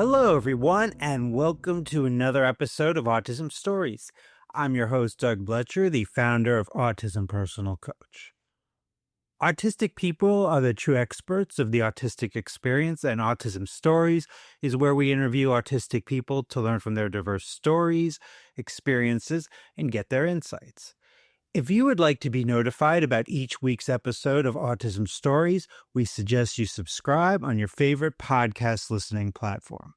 Hello, everyone, and welcome to another episode of Autism Stories. I'm your host, Doug Bletcher, the founder of Autism Personal Coach. Autistic people are the true experts of the autistic experience, and Autism Stories is where we interview autistic people to learn from their diverse stories, experiences, and get their insights. If you would like to be notified about each week's episode of Autism Stories, we suggest you subscribe on your favorite podcast listening platform.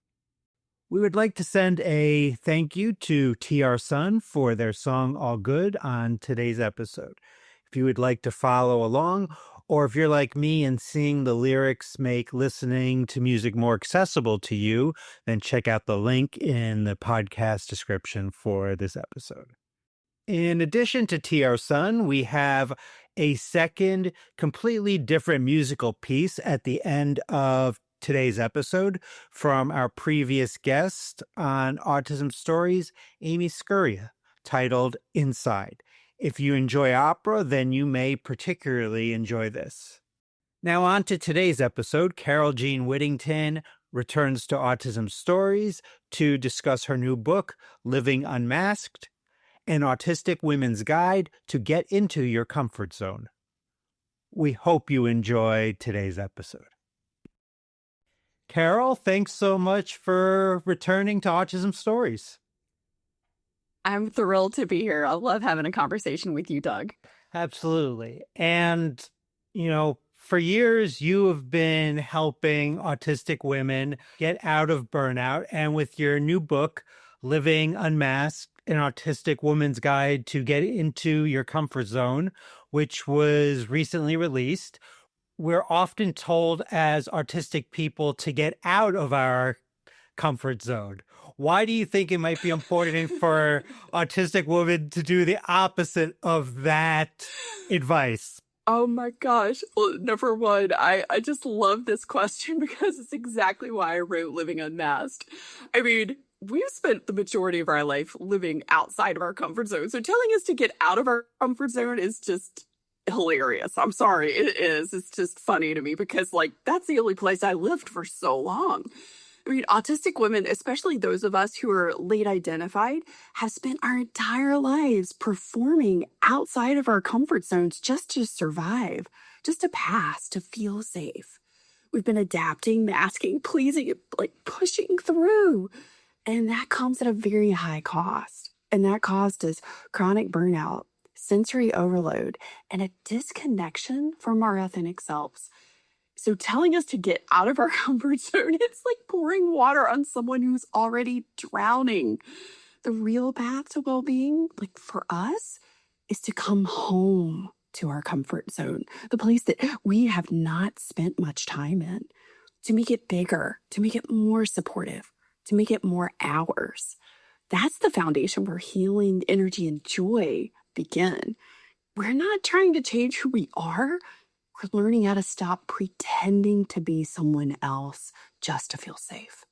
We would like to send a thank you to TR Sun for their song All Good on today's episode. If you would like to follow along, or if you're like me and seeing the lyrics make listening to music more accessible to you, then check out the link in the podcast description for this episode. In addition to TR Sun, we have a second, completely different musical piece at the end of today's episode from our previous guest on Autism Stories, Amy Scurria, titled Inside. If you enjoy opera, then you may particularly enjoy this. Now on to today's episode. Carole Jean Whittington returns to Autism Stories to discuss her new book, Living Unmasked, an autistic women's guide to get into your comfort zone. We hope you enjoy today's episode. Carole, thanks so much for returning to Autism Stories. I'm thrilled to be here. I love having a conversation with you, Doug. Absolutely. And, for years, you have been helping autistic women get out of burnout. And with your new book, Living Unmasked, an autistic woman's guide to get into your comfort zone, which was recently released, we're often told as autistic people to get out of our comfort zone. Why do you think it might be important for autistic women to do the opposite of that advice? Oh my gosh. Well, number one, I just love this question because it's exactly why I wrote Living Unmasked. I mean, we've spent the majority of our life living outside of our comfort zone. So telling us to get out of our comfort zone is just hilarious. I'm sorry. It is. It's just funny to me because, that's the only place I lived for so long. I mean, autistic women, especially those of us who are late identified, have spent our entire lives performing outside of our comfort zones just to survive, just to pass, to feel safe. We've been adapting, masking, pleasing, pushing through. And that comes at a very high cost. And that cost is chronic burnout, sensory overload, and a disconnection from our authentic selves. So telling us to get out of our comfort zone, it's like pouring water on someone who's already drowning. The real path to well-being, for us, is to come home to our comfort zone, the place that we have not spent much time in, to make it bigger, to make it more supportive, to make it more ours. That's the foundation where healing, energy, and joy begin. We're not trying to change who we are. We're learning how to stop pretending to be someone else just to feel safe.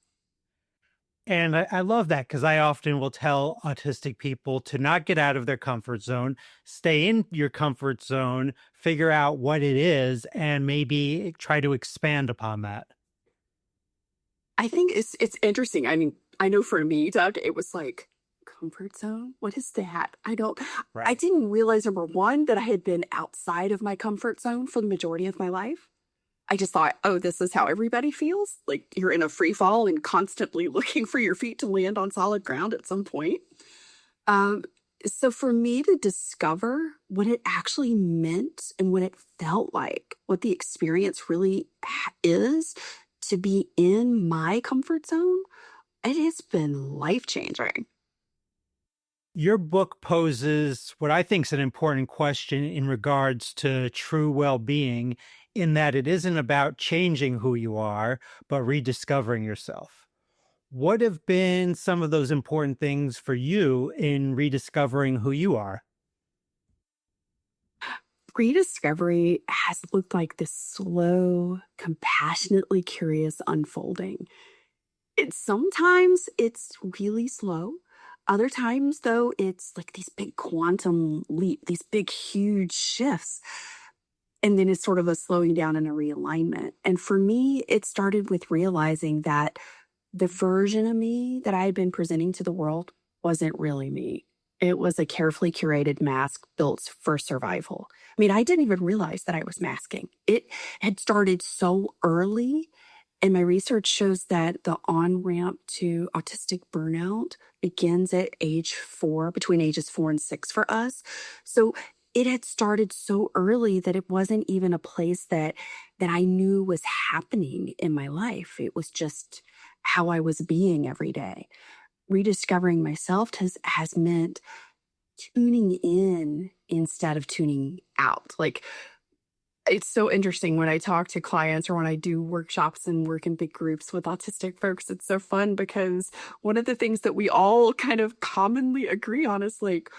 And I love that because I often will tell autistic people to not get out of their comfort zone, stay in your comfort zone, figure out what it is, and maybe try to expand upon that. I think it's interesting. I mean, I know for me, Doug, it was like, comfort zone? What is that? Right. I didn't realize, number one, that I had been outside of my comfort zone for the majority of my life. I just thought, oh, this is how everybody feels. Like you're in a free fall and constantly looking for your feet to land on solid ground at some point. So for me to discover what it actually meant and what it felt like, what the experience really is to be in my comfort zone, it has been life-changing. Your book poses what I think is an important question in regards to true well-being, in that it isn't about changing who you are, but rediscovering yourself. What have been some of those important things for you in rediscovering who you are? Rediscovery has looked like this slow, compassionately curious unfolding. Sometimes it's really slow. Other times, though, it's like these big quantum leap, these big, huge shifts. And then it's sort of a slowing down and a realignment. And for me, it started with realizing that the version of me that I had been presenting to the world wasn't really me. It was a carefully curated mask built for survival. I mean, I didn't even realize that I was masking. It had started so early. And my research shows that the on ramp to autistic burnout begins at age 4, between ages 4 and 6 for us. So it had started so early that it wasn't even a place that I knew was happening in my life. It was just how I was being every day. Rediscovering myself has meant tuning in instead of tuning out. Like, it's so interesting when I talk to clients or when I do workshops and work in big groups with autistic folks. It's so fun because one of the things that we all kind of commonly agree on is like,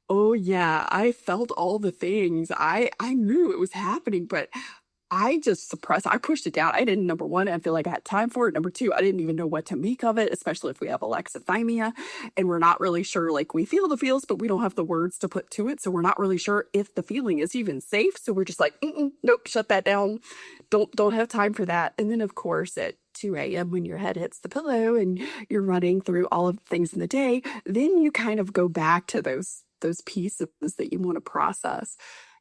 oh yeah, I felt all the things. I knew it was happening, but I just suppressed. I pushed it down. I didn't, number one, I feel like I had time for it. Number two, I didn't even know what to make of it, especially if we have alexithymia and we're not really sure, like we feel the feels, but we don't have the words to put to it. So we're not really sure if the feeling is even safe. So we're just like, nope, shut that down. Don't have time for that. And then of course at 2 a.m. when your head hits the pillow and you're running through all of the things in the day, then you kind of go back to those pieces that you want to process.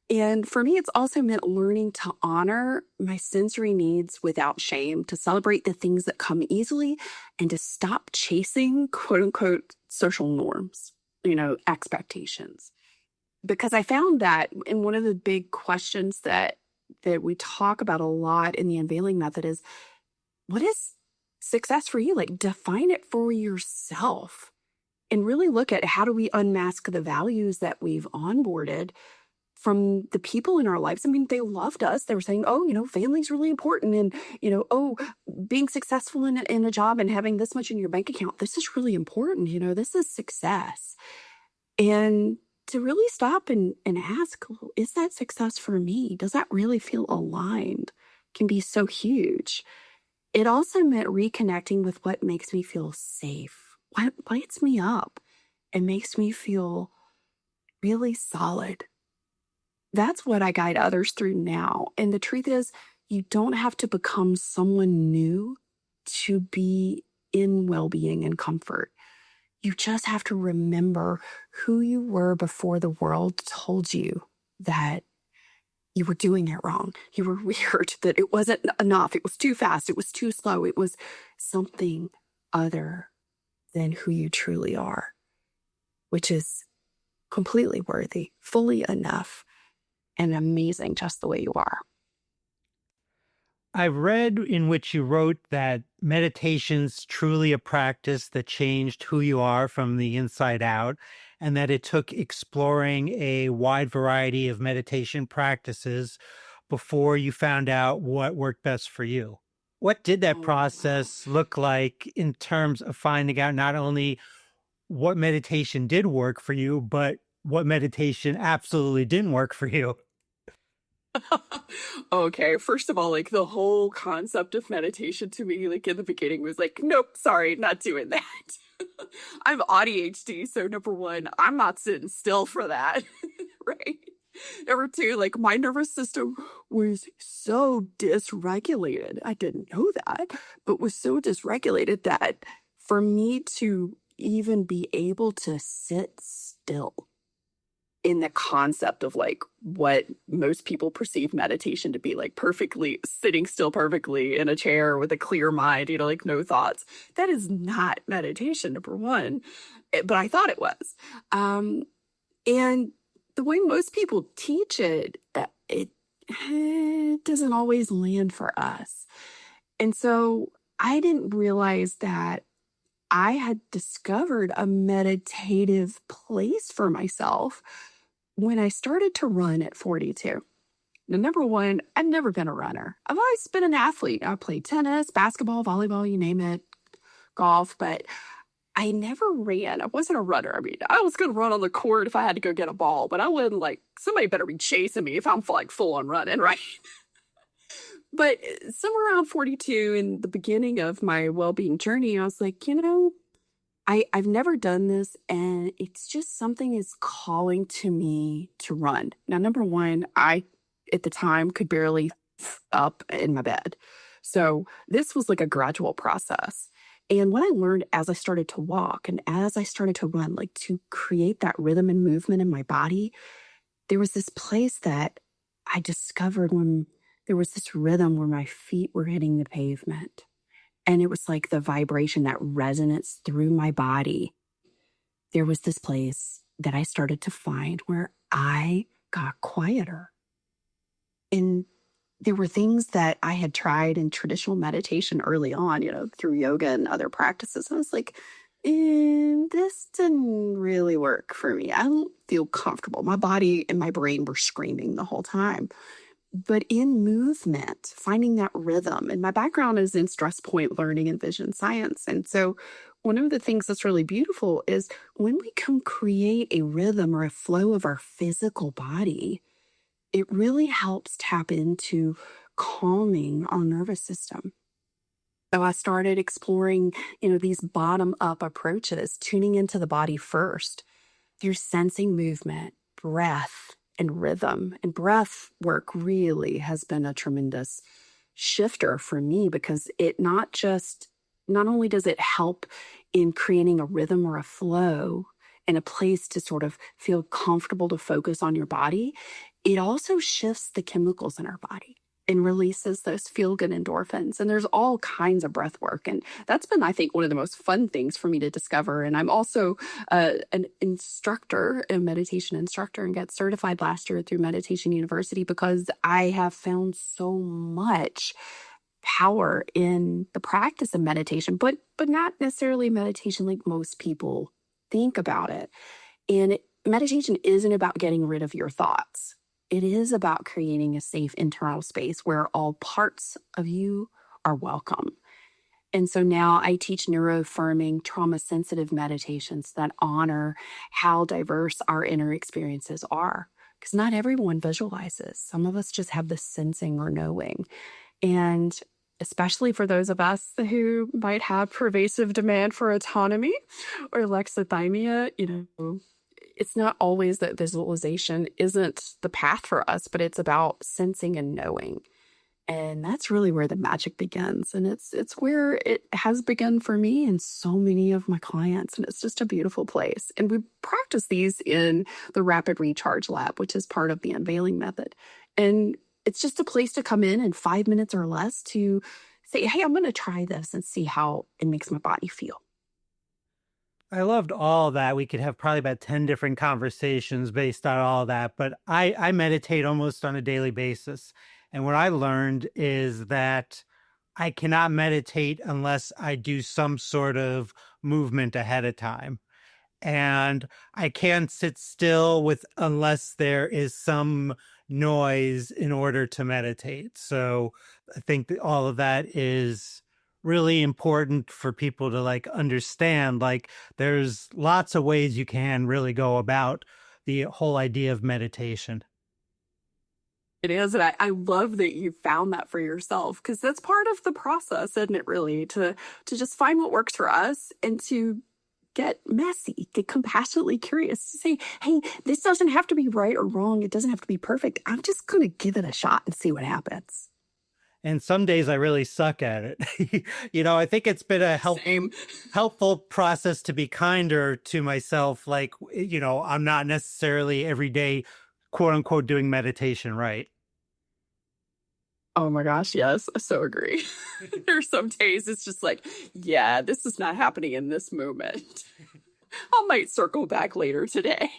And for me, it's also meant learning to honor my sensory needs without shame, to celebrate the things that come easily, and to stop chasing quote unquote social norms, expectations. Because I found that in one of the big questions that we talk about a lot in the unveiling method is, what is success for you? Like, define it for yourself and really look at, how do we unmask the values that we've onboarded from the people in our lives. I mean, they loved us. They were saying, oh, family's really important. And, oh, being successful in a job and having this much in your bank account, this is really important. This is success. And to really stop and ask, well, is that success for me? Does that really feel aligned? Can be so huge. It also meant reconnecting with what makes me feel safe, what lights me up and makes me feel really solid. That's what I guide others through now. And the truth is, you don't have to become someone new to be in well-being and comfort. You just have to remember who you were before the world told you that you were doing it wrong. You were weird, that it wasn't enough. It was too fast. It was too slow. It was something other than who you truly are, which is completely worthy, fully enough, and amazing just the way you are. I read in which you wrote that meditation's truly a practice that changed who you are from the inside out, and that it took exploring a wide variety of meditation practices before you found out what worked best for you. What did that Oh, wow. process look like in terms of finding out not only what meditation did work for you, but what meditation absolutely didn't work for you? Okay, first of all, like the whole concept of meditation to me, like in the beginning, was like, nope, sorry, not doing that. I'm ADHD, so number one, I'm not sitting still for that, right? Number two, like my nervous system was so dysregulated. I didn't know that, but was so dysregulated that for me to even be able to sit still in the concept of like what most people perceive meditation to be, like perfectly sitting still perfectly in a chair with a clear mind, like no thoughts. That is not meditation, number one. But I thought it was. And the way most people teach it, it doesn't always land for us. And so I didn't realize that I had discovered a meditative place for myself when I started to run at 42. Now, number one, I've never been a runner. I've always been an athlete. I played tennis, basketball, volleyball, you name it, golf, but I never ran. I wasn't a runner. I mean, I was going to run on the court if I had to go get a ball, but I wouldn't, like, somebody better be chasing me if I'm like full on running, right? But somewhere around 42, in the beginning of my well-being journey, I was like, I've never done this, and it's just something is calling to me to run. Now, number one, I at the time could barely up in my bed. So this was like a gradual process. And what I learned as I started to walk and as I started to run, like to create that rhythm and movement in my body, there was this place that I discovered when there was this rhythm where my feet were hitting the pavement. And it was like the vibration, that resonance through my body. There was this place that I started to find where I got quieter. And there were things that I had tried in traditional meditation early on, through yoga and other practices. I was like, this didn't really work for me. I don't feel comfortable. My body and my brain were screaming the whole time. But in movement, finding that rhythm, and my background is in stress point learning and vision science. And so, one of the things that's really beautiful is when we can create a rhythm or a flow of our physical body, it really helps tap into calming our nervous system. So I started exploring, these bottom up approaches, tuning into the body first through sensing movement, breath, and rhythm. And breath work really has been a tremendous shifter for me because not only does it help in creating a rhythm or a flow and a place to sort of feel comfortable to focus on your body, it also shifts the chemicals in our body and releases those feel good endorphins. And there's all kinds of breath work. And that's been, I think, one of the most fun things for me to discover. And I'm also an instructor, a meditation instructor, and got certified last year through Meditation University because I have found so much power in the practice of meditation, but not necessarily meditation like most people think about it. And meditation isn't about getting rid of your thoughts. It is about creating a safe internal space where all parts of you are welcome. And so now I teach neuroaffirming, trauma sensitive meditations that honor how diverse our inner experiences are. Because not everyone visualizes. Some of us just have the sensing or knowing. And especially for those of us who might have pervasive demand for autonomy or alexithymia, it's not always that visualization isn't the path for us, but it's about sensing and knowing. And that's really where the magic begins. And it's where it has begun for me and so many of my clients. And it's just a beautiful place. And we practice these in the Rapid Recharge Lab, which is part of the Unveiling Method. And it's just a place to come in 5 minutes or less to say, hey, I'm going to try this and see how it makes my body feel. I loved all that. We could have probably about 10 different conversations based on all that, but I meditate almost on a daily basis. And what I learned is that I cannot meditate unless I do some sort of movement ahead of time. And I can't sit still with unless there is some noise in order to meditate. So I think that all of that is really important for people to understand. There's lots of ways you can really go about the whole idea of meditation. It is. And I love that you found that for yourself because that's part of the process, isn't it, really? To just find what works for us and to get messy, get compassionately curious, to say, hey, this doesn't have to be right or wrong. It doesn't have to be perfect. I'm just going to give it a shot and see what happens. And some days I really suck at it. I think it's been a Same. helpful process to be kinder to myself. I'm not necessarily every day, quote unquote, doing meditation right. Oh my gosh, yes, I so agree. There's some days it's just like, yeah, this is not happening in this moment. I might circle back later today.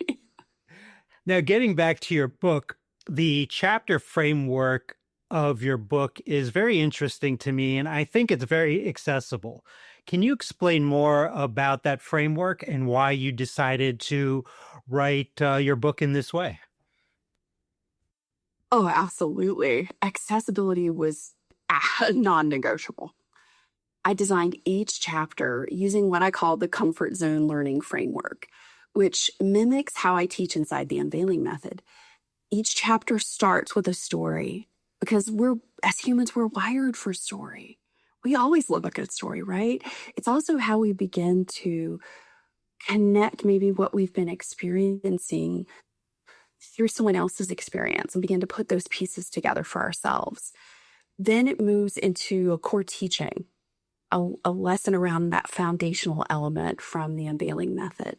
Now, getting back to your book, the chapter framework of your book is very interesting to me, and I think it's very accessible. Can you explain more about that framework and why you decided to write your book in this way? Oh, absolutely. Accessibility was non-negotiable. I designed each chapter using what I call the comfort zone learning framework, which mimics how I teach inside the Unveiling Method. Each chapter starts with a story because as humans, we're wired for story. We always love a good story, right? It's also how we begin to connect maybe what we've been experiencing through someone else's experience and begin to put those pieces together for ourselves. Then it moves into a core teaching. a lesson around that foundational element from the unveiling method.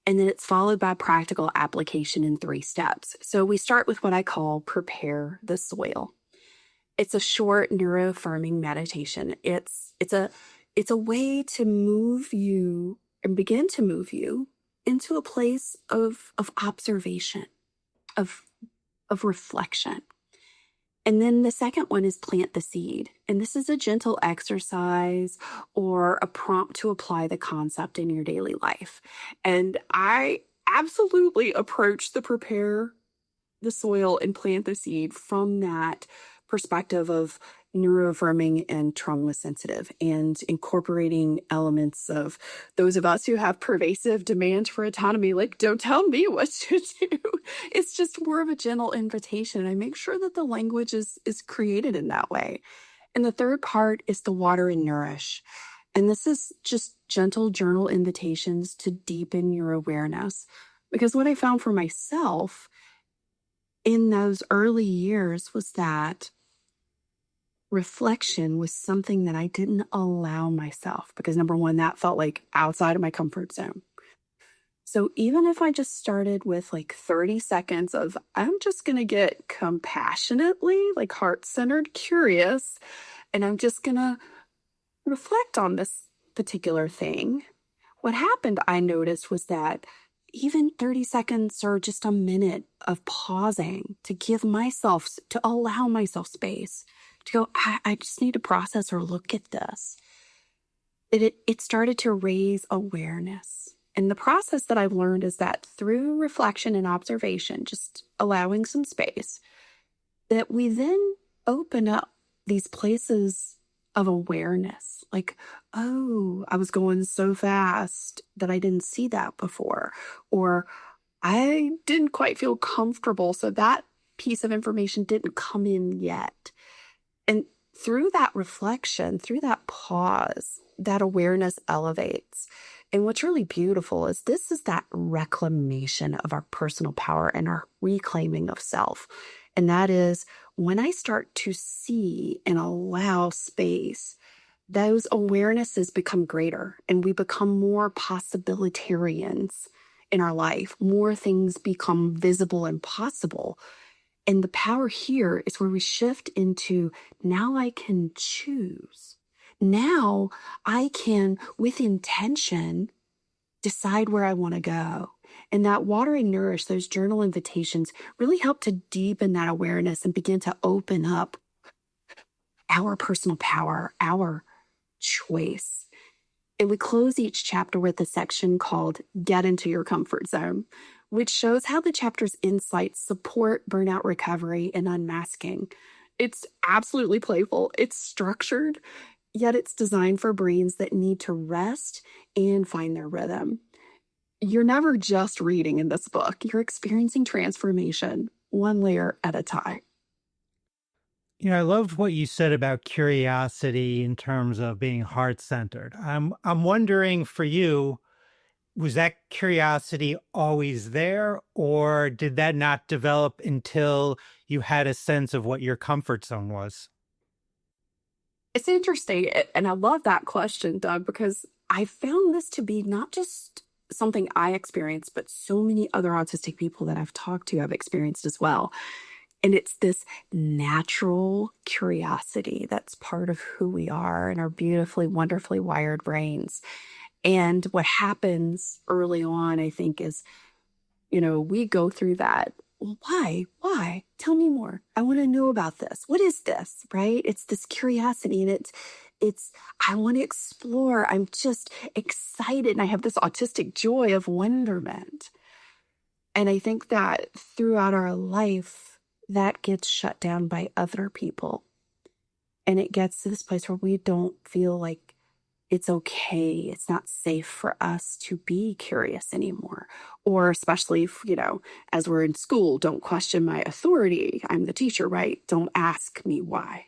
And then it's followed by practical application in 3 steps. So we start with what I call prepare the soil. It's a short neuroaffirming meditation. It's a way to move you and begin to move you into a place of observation, of of reflection. And then the second one is plant the seed. And this is a gentle exercise or a prompt to apply the concept in your daily life. And I absolutely approach the prepare the soil and plant the seed from that perspective of neuroaffirming and trauma sensitive and incorporating elements of those of us who have pervasive demand for autonomy, like, don't tell me what to do. It's just more of a gentle invitation. And I make sure that the language is created in that way. And the third part is the water and nourish. And this is just gentle journal invitations to deepen your awareness. Because what I found for myself in those early years was that reflection was something that I didn't allow myself because, number one, that felt like outside of my comfort zone. So even if I just started with like 30 seconds of, I'm just going to get compassionately, like heart-centered curious, and I'm just going to reflect on this particular thing. What happened, I noticed, was that even 30 seconds or just a minute of pausing to give myself, to allow myself space to go, I just need to process or look at this. It started to raise awareness. And the process that I've learned is that through reflection and observation, just allowing some space, that we then open up these places of awareness. Like, oh, I was going so fast that I didn't see that before. Or I didn't quite feel comfortable, so that piece of information didn't come in yet. And through that reflection, through that pause, that awareness elevates. And what's really beautiful is this is that reclamation of our personal power and our reclaiming of self. And that is when I start to see and allow space, those awarenesses become greater and we become more possibilitarians in our life. More things become visible and possible. And the power here is where we shift into now I can choose. Now I can, with intention, decide where I want to go. And that water and nourish, those journal invitations really help to deepen that awareness and begin to open up our personal power, our choice. And we close each chapter with a section called Get Into Your Comfort Zone, which shows how the chapter's insights support burnout recovery and unmasking. It's absolutely playful. It's structured, yet it's designed for brains that need to rest and find their rhythm. You're never just reading in this book. You're experiencing transformation one layer at a time. I loved what you said about curiosity in terms of being heart-centered. I'm wondering for you, was that curiosity always there, or did that not develop until you had a sense of what your comfort zone was? It's interesting. And I love that question, Doug, because I found this to be not just something I experienced, but so many other autistic people that I've talked to have experienced as well. And it's this natural curiosity that's part of who we are and our beautifully, wonderfully wired brains. And what happens early on, I think, is, we go through that. Well, why? Why? Tell me more. I want to know about this. What is this? Right? It's this curiosity and I want to explore. I'm just excited. And I have this autistic joy of wonderment. And I think that throughout our life, that gets shut down by other people. And it gets to this place where we don't feel like it's okay. It's not safe for us to be curious anymore. Or especially if, as we're in school, don't question my authority. I'm the teacher, right? Don't ask me why.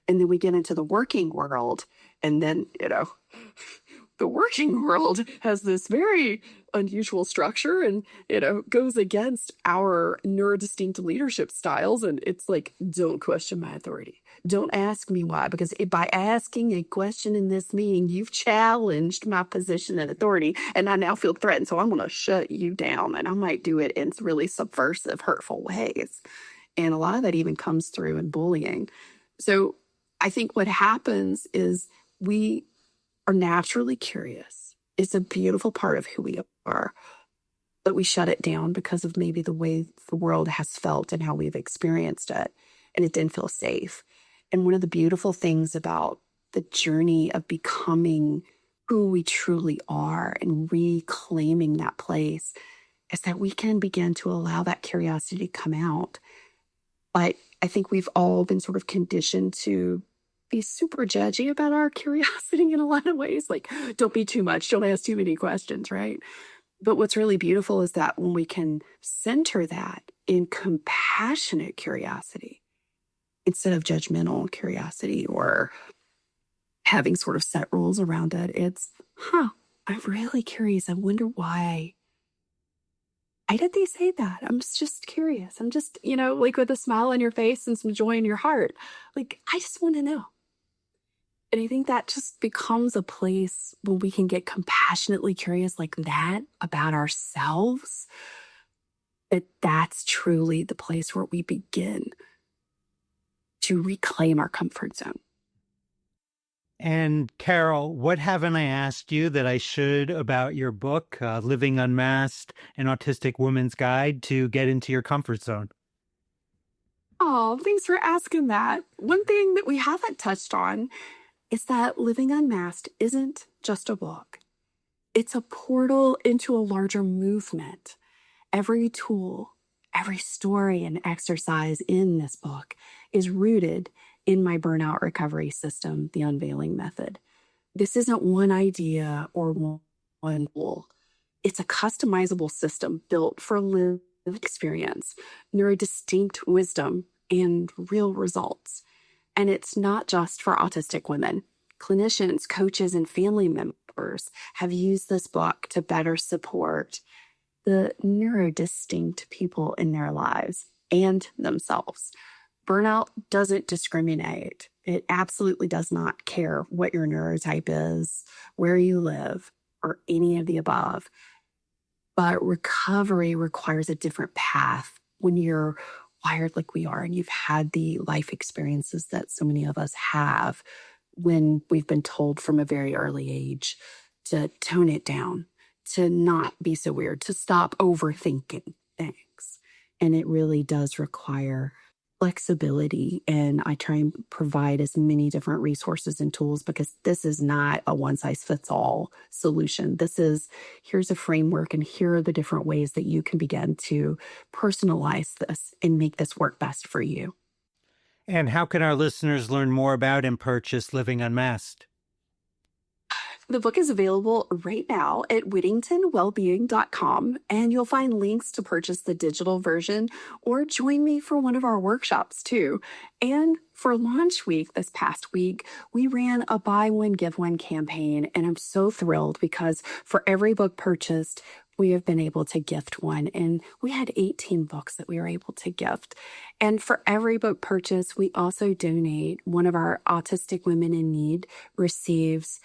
And then we get into the working world. And then, the working world has this very unusual structure and, goes against our neurodistinct leadership styles. And it's like, don't question my authority. Don't ask me why, because by asking a question in this meeting, you've challenged my position and authority, and I now feel threatened. So I'm going to shut you down, and I might do it in really subversive, hurtful ways. And a lot of that even comes through in bullying. So I think what happens is we are naturally curious. It's a beautiful part of who we are, but we shut it down because of maybe the way the world has felt and how we've experienced it. And it didn't feel safe. And one of the beautiful things about the journey of becoming who we truly are and reclaiming that place is that we can begin to allow that curiosity to come out. But I think we've all been sort of conditioned to be super judgy about our curiosity in a lot of ways. Like, don't be too much, don't ask too many questions, right? But what's really beautiful is that when we can center that in compassionate curiosity instead of judgmental curiosity or having sort of set rules around it, it's, I'm really curious. I wonder why. Why did they say that? I'm just curious. I'm just, like with a smile on your face and some joy in your heart. Like, I just want to know. And I think that just becomes a place where we can get compassionately curious like that about ourselves. That's truly the place where we begin to reclaim our comfort zone. And Carole, what haven't I asked you that I should about your book, Living Unmasked, an Autistic Woman's Guide to Get into Your Comfort Zone? Oh, thanks for asking that. One thing that we haven't touched on is that Living Unmasked isn't just a book. It's a portal into a larger movement. Every tool, every story and exercise in this book is rooted in my burnout recovery system, the Unveiling Method. This isn't one idea or one tool. It's a customizable system built for lived experience, neurodistinct wisdom, and real results. And it's not just for autistic women. Clinicians, coaches, and family members have used this book to better support the neurodistinct people in their lives and themselves. Burnout doesn't discriminate. It absolutely does not care what your neurotype is, where you live, or any of the above. But recovery requires a different path when you're wired like we are and you've had the life experiences that so many of us have when we've been told from a very early age to tone it down, to not be so weird, to stop overthinking things. And it really does require flexibility. And I try and provide as many different resources and tools because this is not a one size fits all solution. Here's a framework and here are the different ways that you can begin to personalize this and make this work best for you. And how can our listeners learn more about and purchase Living Unmasked? The book is available right now at whittingtonwellbeing.com, and you'll find links to purchase the digital version or join me for one of our workshops too. And for launch week this past week, we ran a buy one, give one campaign, and I'm so thrilled because for every book purchased, we have been able to gift one. And we had 18 books that we were able to gift. And for every book purchase, we also donate. One of our autistic women in need receives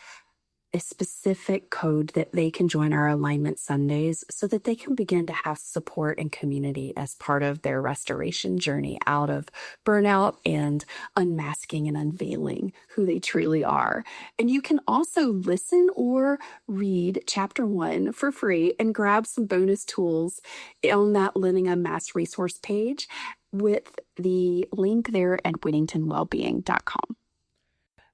a specific code that they can join our Alignment Sundays so that they can begin to have support and community as part of their restoration journey out of burnout and unmasking and unveiling who they truly are. And you can also listen or read chapter 1 for free and grab some bonus tools on that Living Unmasked resource page with the link there at whittingtonwellbeing.com.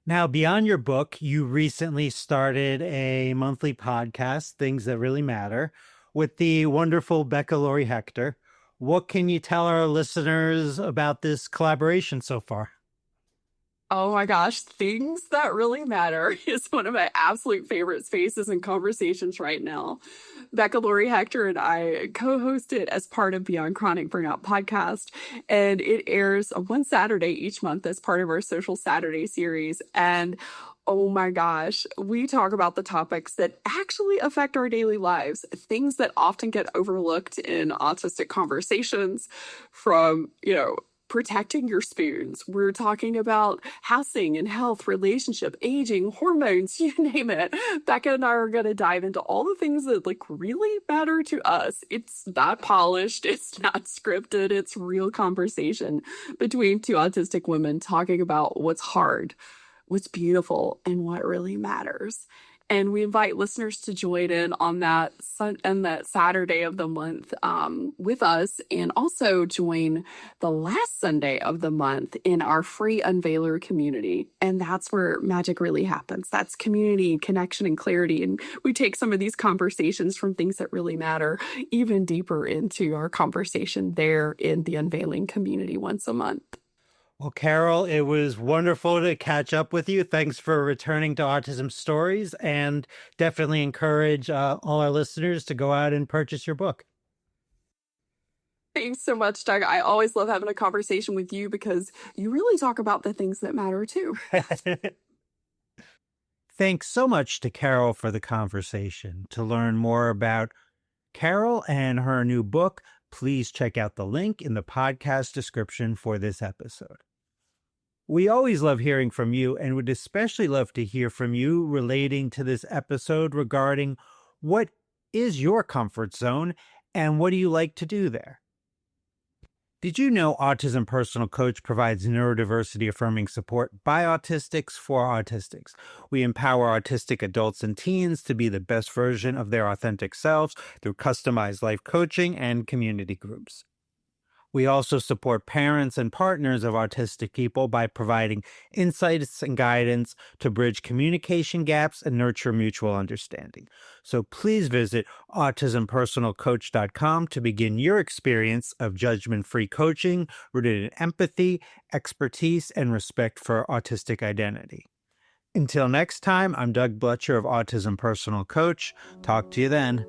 Now, beyond your book, you recently started a monthly podcast, Things That Really Matter, with the wonderful Becca Lori Hector. What can you tell our listeners about this collaboration so far? Oh my gosh, things that really matter is one of my absolute favorite spaces and conversations right now. Becca Lori Hector and I co host it as part of Beyond Chronic Burnout podcast, and it airs on one Saturday each month as part of our Social Saturday series. And oh my gosh, we talk about the topics that actually affect our daily lives, things that often get overlooked in autistic conversations, from, protecting your spoons. We're talking about housing and health, relationship, aging, hormones, you name it. Becca and I are going to dive into all the things that like really matter to us. It's not polished, it's not scripted, it's real conversation between two autistic women talking about what's hard, what's beautiful, and what really matters. And we invite listeners to join in on that Saturday of the month with us, and also join the last Sunday of the month in our free Unveiler community. And that's where magic really happens. That's community, connection, and clarity. And we take some of these conversations from things that really matter even deeper into our conversation there in the Unveiling community once a month. Well, Carole, it was wonderful to catch up with you. Thanks for returning to Autism Stories, and definitely encourage all our listeners to go out and purchase your book. Thanks so much, Doug. I always love having a conversation with you because you really talk about the things that matter too. Thanks so much to Carole for the conversation. To learn more about Carole and her new book, please check out the link in the podcast description for this episode. We always love hearing from you, and would especially love to hear from you relating to this episode regarding what is your comfort zone and what do you like to do there? Did you know Autism Personal Coach provides neurodiversity affirming support by autistics for autistics? We empower autistic adults and teens to be the best version of their authentic selves through customized life coaching and community groups. We also support parents and partners of autistic people by providing insights and guidance to bridge communication gaps and nurture mutual understanding. So please visit autismpersonalcoach.com to begin your experience of judgment-free coaching rooted in empathy, expertise, and respect for autistic identity. Until next time, I'm Doug Bletcher of Autism Personal Coach. Talk to you then.